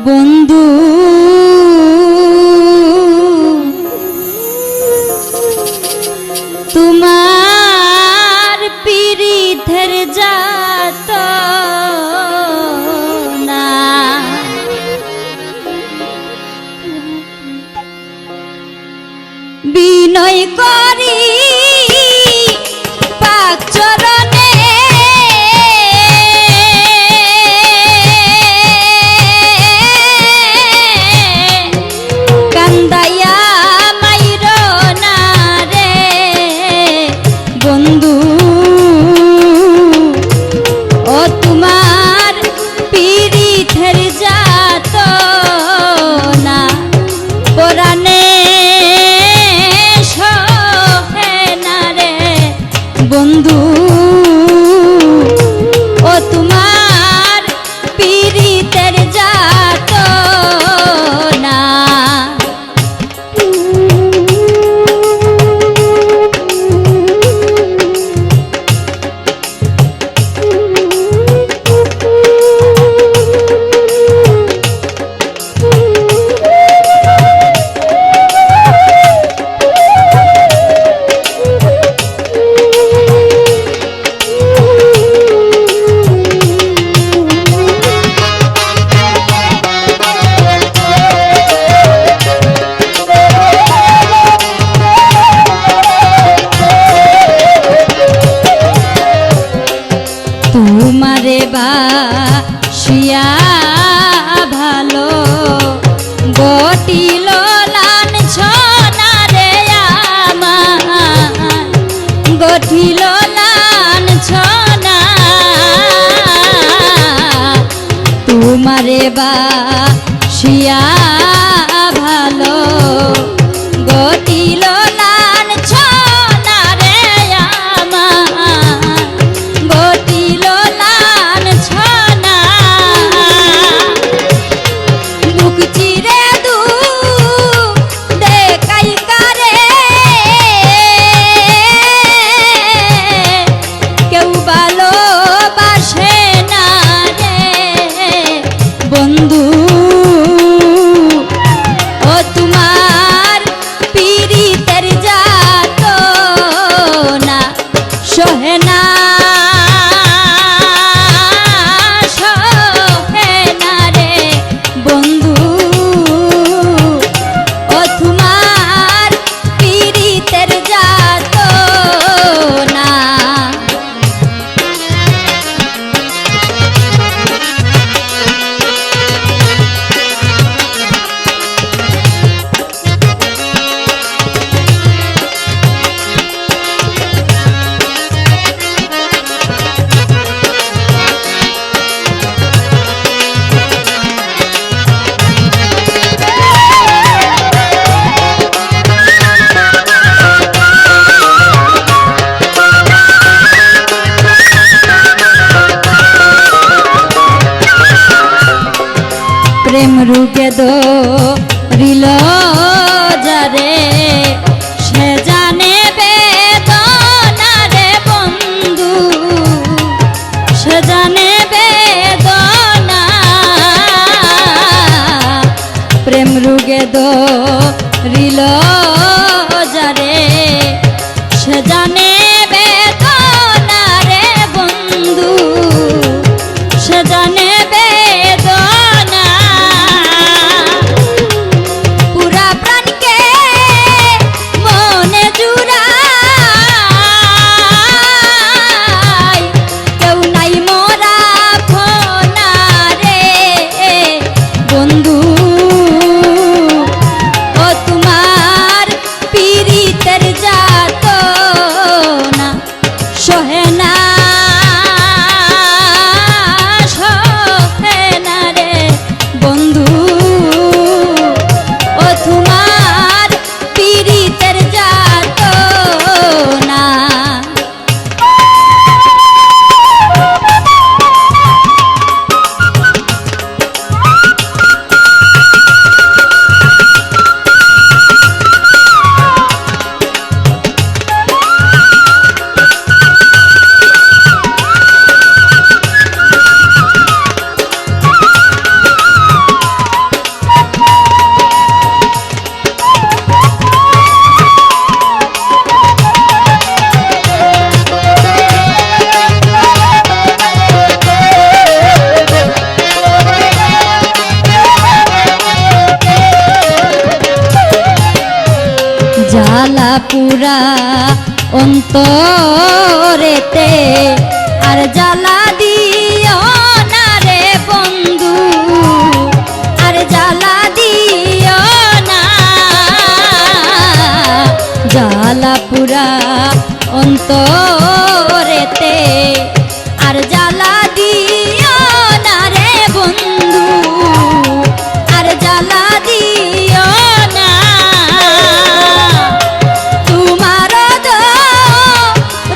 বন্ধু তোমার পিরিতের যাত না বিনয় করি পাক চরণে কান্দাইয়া মাইর না রে বন্ধু ও তোমার পিরিতের যাত না পরাণে বন্ধু ও তোমার পিরিতের যাত না তোমারে বাসিয়া ভালো গটিল লান ছনা রে আমার গঠিল লান ছনা তোমারে বাসিয়া ভালো গটিল লান ছনা রে আমার গটিল লান ছনা বুক চিরে দু দেখাই কারে কেউ ভালোবাসে না রে বন্ধু ও তোমার পিরিতের যাত না সহে না প্রেম রুগে দরিল যারে সে জানে বেদনা রে বন্ধু সে জানে বেদনা প্রেম রুগে দরিল যারে সে জানে বেদনা রে বন্ধু সে জানে বন্ধু ও তোমার জ্বালা পুরা অন্তরেতে আর জ্বালা দিও না রে বন্ধু, আর জ্বালা দিও না, জ্বালা পুরা অন্তরেতে আর জ্বালা দিও না রে বন্ধু, আর জ্বালা দিও না। তোমার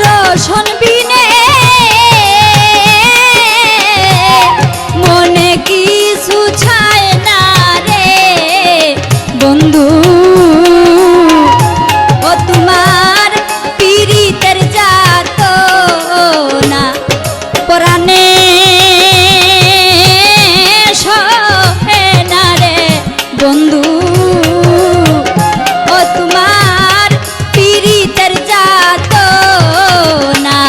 রোশন বিনে মনে কিছু ছায় না রে বন্ধু, ও তোমার পীড়িতের যাত না পরাণে সহে না রে বন্ধু, ও তোমার পীড়িতের যাত না।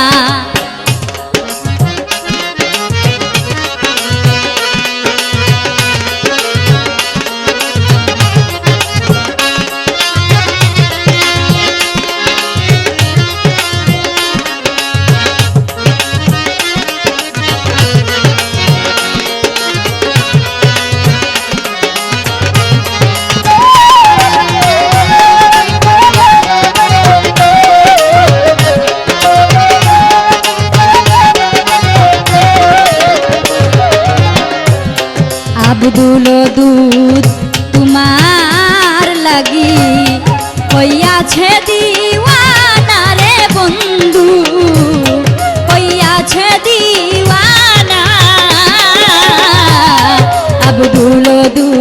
আব্দুল দুধ তোমার লাগি হইয়াছে দিওয়ানা রে বন্ধু, হইয়াছে দিওয়ানা। আব্দুল দুধ